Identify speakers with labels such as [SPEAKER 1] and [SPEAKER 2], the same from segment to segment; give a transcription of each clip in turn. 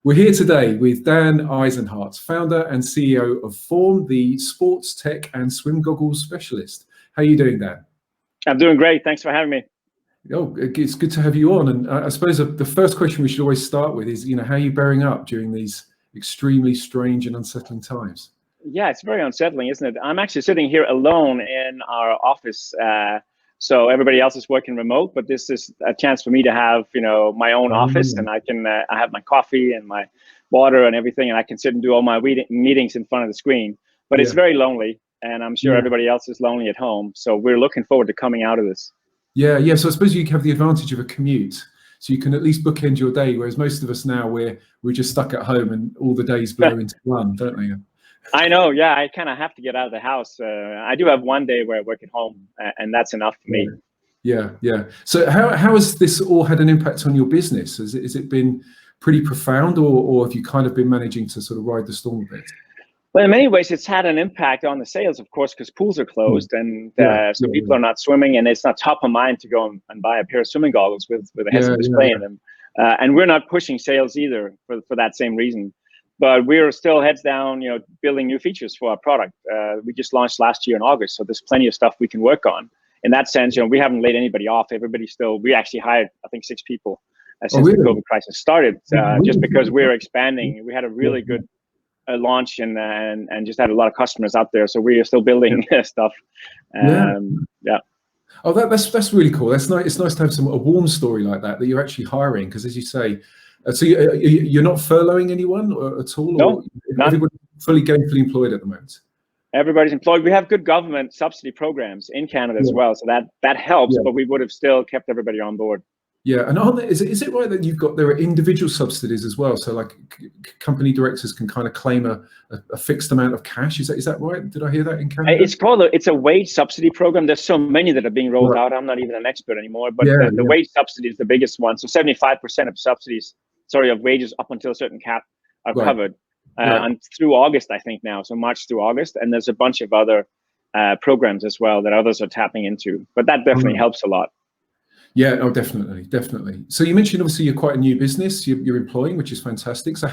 [SPEAKER 1] We're here today with Dan Eisenhardt, founder and CEO of Form, the sports tech and swim goggles specialist. How are you doing, Dan?
[SPEAKER 2] I'm doing great. Thanks for having me.
[SPEAKER 1] Oh, it's good to have you on. And I suppose the first question we should always start with is, how are you bearing up during these extremely strange and unsettling times?
[SPEAKER 2] Yeah, it's very unsettling, isn't it? I'm actually sitting here alone in our office. So everybody else is working remote, but this is a chance for me to have, my own office, and I have my coffee and my water and everything, and I can sit and do all my meetings in front of the screen. But it's very lonely, and I'm sure everybody else is lonely at home. So we're looking forward to coming out of this.
[SPEAKER 1] Yeah. So I suppose you have the advantage of a commute, so you can at least bookend your day. Whereas most of us now, we're just stuck at home, and all the days blur into one, don't they?
[SPEAKER 2] I know. Yeah, I kind of have to get out of the house. I do have one day where I work at home, and that's enough for me.
[SPEAKER 1] Yeah. So how has this all had an impact on your business? Has it been pretty profound, or have you kind of been managing to sort of ride the storm a bit?
[SPEAKER 2] Well, in many ways, it's had an impact on the sales, of course, because pools are closed, and so people are not swimming, and it's not top of mind to go and buy a pair of swimming goggles with a heads-up display in them. And we're not pushing sales either for that same reason. But we're still heads down, building new features for our product. We just launched last year in August, so there's plenty of stuff we can work on. In that sense, we haven't laid anybody off. We actually hired, I think, 6 people since the COVID crisis started, just because we're expanding. We had a really good launch and just had a lot of customers out there, so we are still building stuff.
[SPEAKER 1] Oh, that's really cool. That's nice. It's nice to have a warm story like that you're actually hiring, because as you say. So you're not furloughing anyone at all?
[SPEAKER 2] No,
[SPEAKER 1] everybody's fully gainfully employed at the moment?
[SPEAKER 2] Everybody's employed. We have good government subsidy programs in Canada as well, so that helps, but we would have still kept everybody on board.
[SPEAKER 1] Yeah, and is it right that there are individual subsidies as well? So like company directors can kind of claim a fixed amount of cash. Is that right? Did I hear that in Canada?
[SPEAKER 2] It's a wage subsidy program. There's so many that are being rolled out. I'm not even an expert anymore, but the wage subsidy is the biggest one. So 75% of wages up until a certain cap are covered. And through August, I think now, so March through August, and there's a bunch of other programs as well that others are tapping into. But that definitely helps a lot.
[SPEAKER 1] Yeah, no, definitely. So you mentioned obviously you're quite a new business. You're employing, which is fantastic. So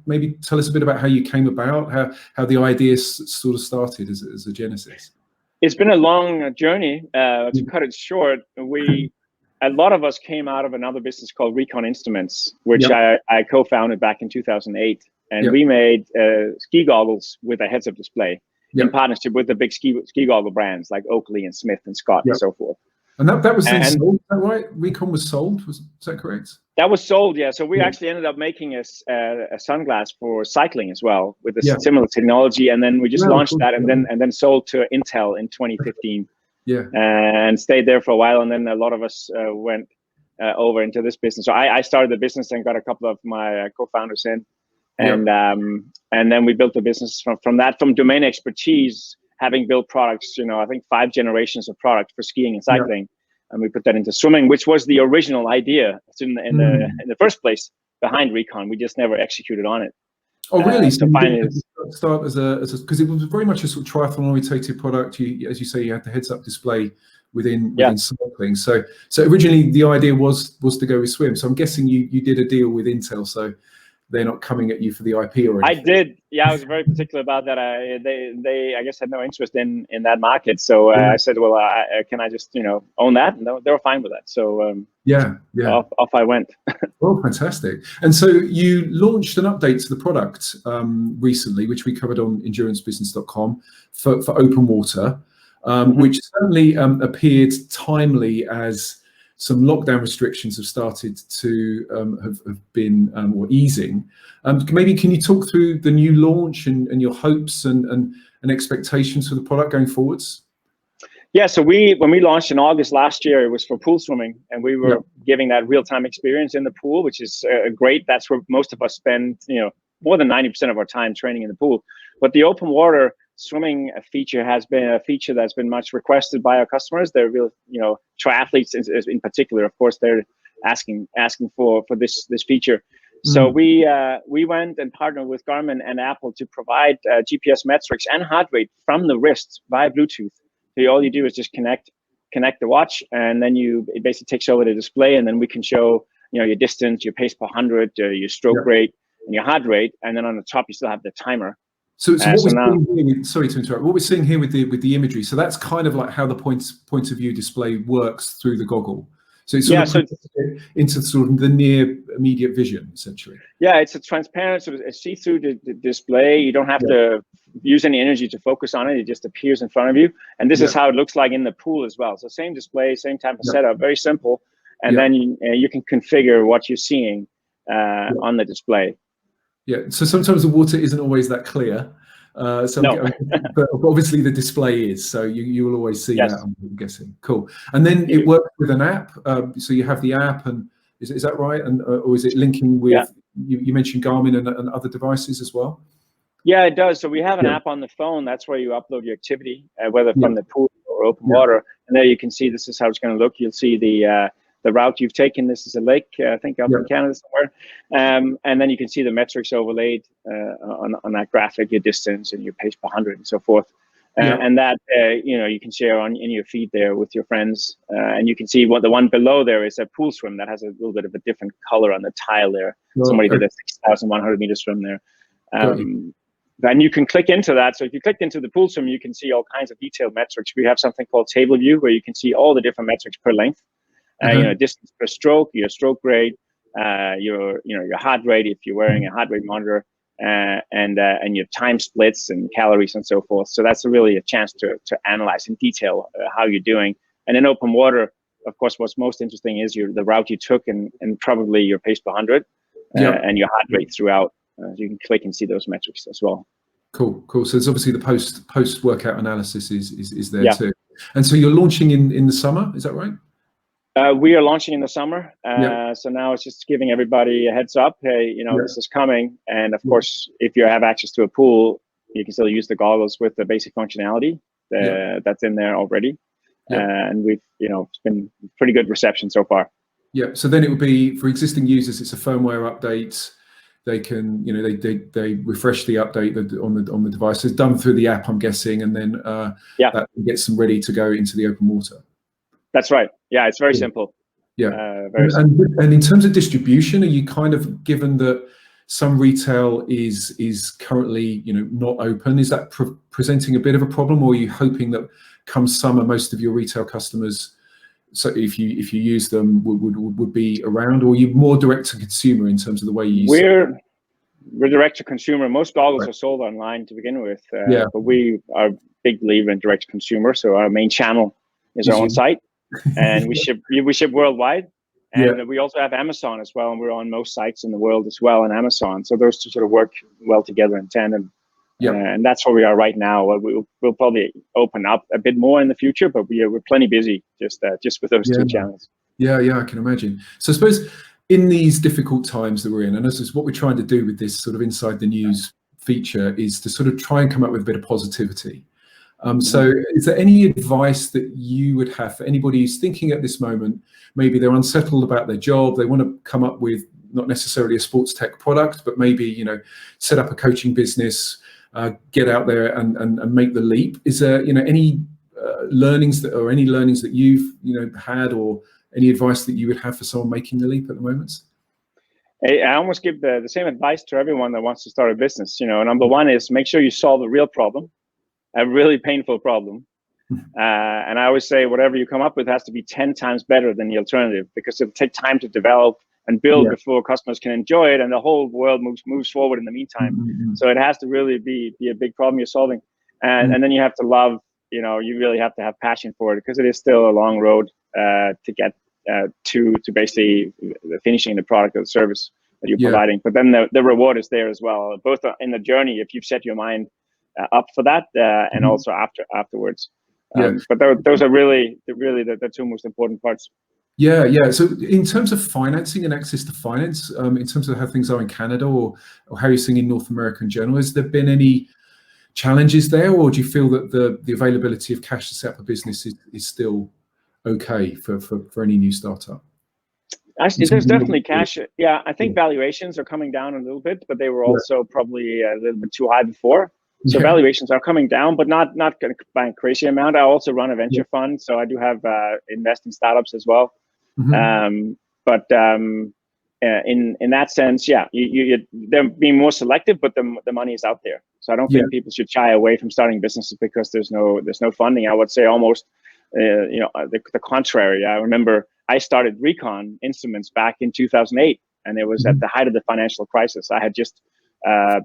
[SPEAKER 1] maybe tell us a bit about how you came about, how the idea sort of started as a genesis.
[SPEAKER 2] It's been a long journey. To cut it short, a lot of us came out of another business called Recon Instruments, which I co-founded back in 2008. And we made ski goggles with a heads-up display in partnership with the big ski goggle brands like Oakley and Smith and Scott and so forth.
[SPEAKER 1] And that was then sold, is that right? Recon was sold, is that correct?
[SPEAKER 2] That was sold, yeah. So we actually ended up making a sunglass for cycling as well with a similar technology, and then we just launched that, and then sold to Intel in 2015. And stayed there for a while, and then a lot of us went over into this business. So I started the business and got a couple of my co-founders in, and then we built the business from domain expertise, having built products, I think 5 generations of product for skiing and cycling, and we put that into swimming, which was the original idea in the first place behind Recon. We just never executed on it.
[SPEAKER 1] Oh, really? So finally, start because it was very much a sort of triathlon orientated product. As you say, you had the heads-up display within cycling. So originally the idea was to go with swim. So I'm guessing you did a deal with Intel, so they're not coming at you for the IP or anything.
[SPEAKER 2] I did. Yeah, I was very particular about that. They I guess had no interest in that market. So I said, well, can I just own that? And they were fine with that. So off I went.
[SPEAKER 1] Oh, fantastic! And so you launched an update to the product recently, which we covered on endurancebusiness.com for open water, which certainly appeared timely as some lockdown restrictions have started to have been easing. Maybe can you talk through the new launch and your hopes and expectations for the product going forwards?
[SPEAKER 2] Yeah, so when we launched in August last year, it was for pool swimming, and we were giving that real-time experience in the pool, which is great. That's where most of us spend, more than 90% of our time training in the pool. But the open water swimming feature has been a feature that's been much requested by our customers. They're real, triathletes in particular. Of course, they're asking for this feature. So we went and partnered with Garmin and Apple to provide GPS metrics and heart rate from the wrist via Bluetooth. So all you do is just connect the watch, and then it basically takes over the display, and then we can show your distance, your pace per 100, your stroke rate, and your heart rate, and then on the top you still have the timer.
[SPEAKER 1] So what we're seeing here, sorry to interrupt. What we're seeing here with the imagery, so that's kind of like how the point of view display works through the goggle. So it's into sort of the near immediate vision, essentially.
[SPEAKER 2] Yeah, it's a transparent, sort of a see-through display. You don't have to use any energy to focus on it. It just appears in front of you. And this is how it looks like in the pool as well. So same display, same type of setup, very simple. And then you can configure what you're seeing on the display. Yeah.
[SPEAKER 1] So sometimes the water isn't always that clear. But obviously the display is, so you will always see that, I'm guessing. Cool. And then it works with an app. So you have the app, and is that right? And or is it linking with? You mentioned Garmin and other devices as well.
[SPEAKER 2] Yeah, it does. So we have an app on the phone. That's where you upload your activity, whether from the pool or open water. And there you can see this is how it's going to look. You'll see the route you've taken. This is a lake, I think, up in Canada somewhere. And then you can see the metrics overlaid on that graphic, your distance and your pace per 100 and so forth. And that, you can share in your feed there with your friends. And you can see the one below there is a pool swim that has a little bit of a different color on the tile there. Somebody did a 6,100 meter swim there. Then you can click into that. So if you click into the pool swim, you can see all kinds of detailed metrics. We have something called table view, where you can see all the different metrics per length. Distance per stroke, your stroke rate, your heart rate if you're wearing a heart rate monitor, and your time splits and calories and so forth. So that's really a chance to analyze in detail how you're doing. And in open water, of course, what's most interesting is the route you took and probably your pace per 100 and your heart rate throughout. You can click and see those metrics as well.
[SPEAKER 1] Cool. So there's obviously the post workout analysis is there too. And so you're launching in the summer, is that right?
[SPEAKER 2] We are launching in the summer, so now it's just giving everybody a heads up. Hey, this is coming, and of course, if you have access to a pool, you can still use the goggles with the basic functionality that's in there already. And we've, it's been pretty good reception so far.
[SPEAKER 1] Yeah. So then it would be for existing users. It's a firmware update. They can, they refresh the update on the device. It's done through the app, I'm guessing, and then that gets them ready to go into the open water.
[SPEAKER 2] That's right. Yeah, it's very simple.
[SPEAKER 1] Yeah. And in terms of distribution, are you kind of, given that some retail is currently not open, is that presenting a bit of a problem, or are you hoping that come summer most of your retail customers, so if you use them, would be around, or are you more direct to consumer in terms of the way you use
[SPEAKER 2] them? We're direct to consumer. Most goggles are sold online to begin with, but we are a big believer in direct to consumer. So our main channel is our own site. And we ship worldwide, and we also have Amazon as well, and we're on most sites in the world as well on Amazon. So those two sort of work well together in tandem. And that's where we are right now. We'll probably open up a bit more in the future, but we're plenty busy just with those two channels.
[SPEAKER 1] Yeah, I can imagine. So I suppose in these difficult times that we're in, and this is what we're trying to do with this sort of Inside the News feature, is to sort of try and come up with a bit of positivity. So is there any advice that you would have for anybody who's thinking at this moment, maybe they're unsettled about their job, they want to come up with not necessarily a sports tech product, but maybe, set up a coaching business, get out there and make the leap? Is there, any learnings that you've, had, or any advice that you would have for someone making the leap at the moment?
[SPEAKER 2] I almost give the same advice to everyone that wants to start a business. Number one is make sure you solve a real problem. A really painful problem. And I always say whatever you come up with has to be 10 times better than the alternative, because it'll take time to develop and build before customers can enjoy it, and the whole world moves forward in the meantime. So it has to really be a big problem you're solving. And then you have to love, you really have to have passion for it, because it is still a long road to get to basically finishing the product or the service that you're providing. But then the reward is there as well, both in the journey, if you've set your mind up for that, and also afterwards. But those are really the two most important parts.
[SPEAKER 1] Yeah. So in terms of financing and access to finance, in terms of how things are in Canada or how you're seeing in North America in general, has there been any challenges there, or do you feel that the availability of cash to set up a business is still okay for any new startup?
[SPEAKER 2] Actually, there's definitely cash. Yeah, I think valuations are coming down a little bit, but they were also probably a little bit too high before. So valuations are coming down, but not going to buy a crazy amount. I also run a venture fund, so I do have invest in startups as well. But in that sense, yeah, they're being more selective, but the money is out there. So I don't think people should shy away from starting businesses because there's no funding. I would say almost the contrary. I remember I started Recon Instruments back in 2008, and it was at the height of the financial crisis. I had just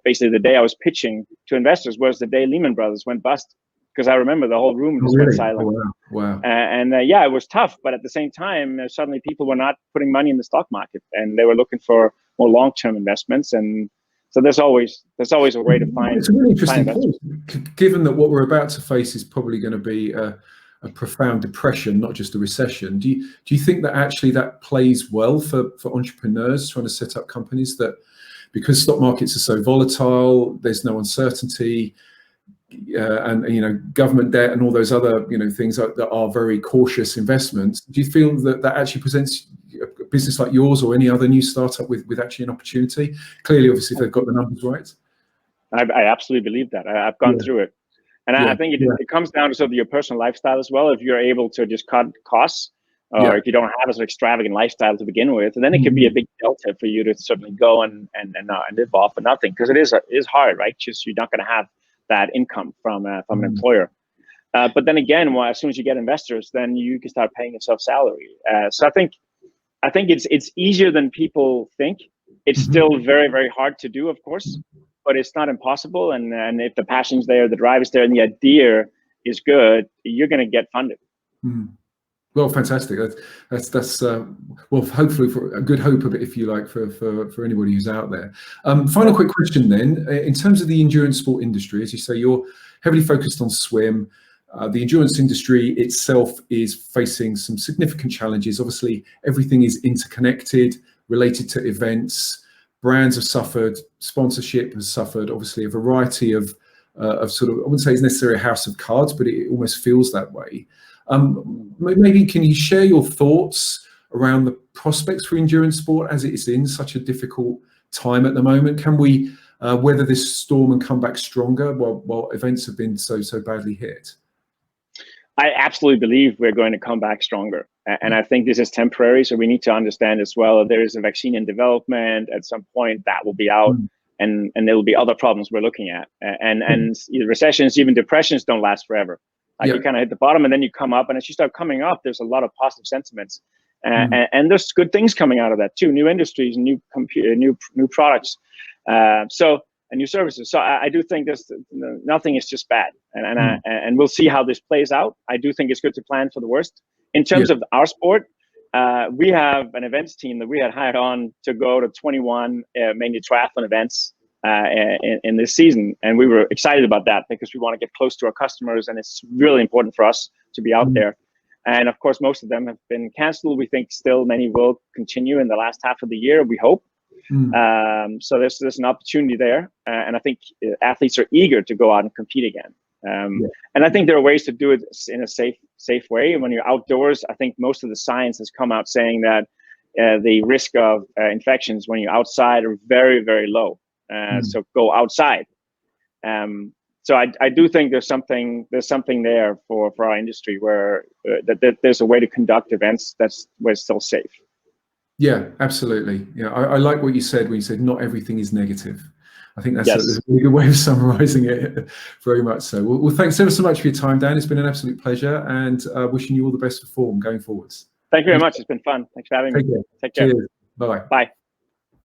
[SPEAKER 2] basically the day I was pitching to investors was the day Lehman Brothers went bust, because I remember the whole room just went silent.
[SPEAKER 1] Oh, wow.
[SPEAKER 2] And it was tough, but at the same time, suddenly people were not putting money in the stock market, and they were looking for more long-term investments. And so there's always a way to find.
[SPEAKER 1] It's a really interesting point, given that what we're about to face is probably going to be a profound depression, not just a recession. Do you think that actually that plays well for entrepreneurs trying to set up companies, that because stock markets are so volatile, there's no uncertainty, and government debt and all those other things that are very cautious investments? Do you feel that actually presents a business like yours or any other new startup with actually an opportunity? Clearly, obviously, if they've got the numbers right.
[SPEAKER 2] I absolutely believe that. I've gone through it. And I think it comes down to sort of your personal lifestyle as well. If you're able to just cut costs, or if you don't have an extravagant lifestyle to begin with, then it can be a big delta for you to certainly go and live off of nothing, because it is hard, right? Just you're not going to have that income from an employer. But then again, as soon as you get investors, then you can start paying yourself salary. So I think it's easier than people think. It's still very, very hard to do, of course, but it's not impossible. And if the passion's there, the drive is there, and the idea is good, you're going to get funded.
[SPEAKER 1] Well, fantastic. That's well, hopefully for a good hope of it, if you like, for anybody who's out there. Final quick question then. In terms of the endurance sport industry, as you say, you're heavily focused on swim. The endurance industry itself is facing some significant challenges. Obviously, everything is interconnected, related to events. Brands have suffered, sponsorship has suffered. Obviously, a variety of sort of, I wouldn't say it's necessarily a house of cards, but it almost feels that way. Maybe can you share your thoughts around the prospects for endurance sport as it is in such a difficult time at the moment? Can we weather this storm and come back stronger while events have been so badly hit?
[SPEAKER 2] I absolutely believe we're going to come back stronger. And I think this is temporary. So we need to understand as well that there is a vaccine in development. At some point that will be out, and there will be other problems we're looking at. And recessions, even depressions, don't last forever. You kind of hit the bottom and then you come up, and as you start coming up, there's a lot of positive sentiments, and there's good things coming out of that too. New industries, new products, and new services. So I do think nothing is just bad, and we'll see how this plays out. I do think it's good to plan for the worst. In terms of our sport, we have an events team that we had hired on to go to 21 mainly triathlon events in this season, and we were excited about that because we want to get close to our customers, and it's really important for us to be out there. And of course, most of them have been canceled. We think still many will continue in the last half of the year, we hope. So there's an opportunity there, and I think athletes are eager to go out and compete again. And I think there are ways to do it in a safe way. And when you're outdoors, I think most of the science has come out saying that the risk of infections when you're outside are very, very low. So go outside. So I do think there's something there for our industry where that there's a way to conduct events where it's still safe. Yeah,
[SPEAKER 1] absolutely. Yeah, I like what you said when you said not everything is negative. I think that's a really good way of summarizing it. Very much so. Well, thanks ever so much for your time, Dan. It's been an absolute pleasure, and wishing you all the best for form going forwards.
[SPEAKER 2] Thank you very much. It's been fun. Thanks for having me.
[SPEAKER 1] Take care.
[SPEAKER 2] Cheers.
[SPEAKER 1] Bye-bye.
[SPEAKER 2] Bye.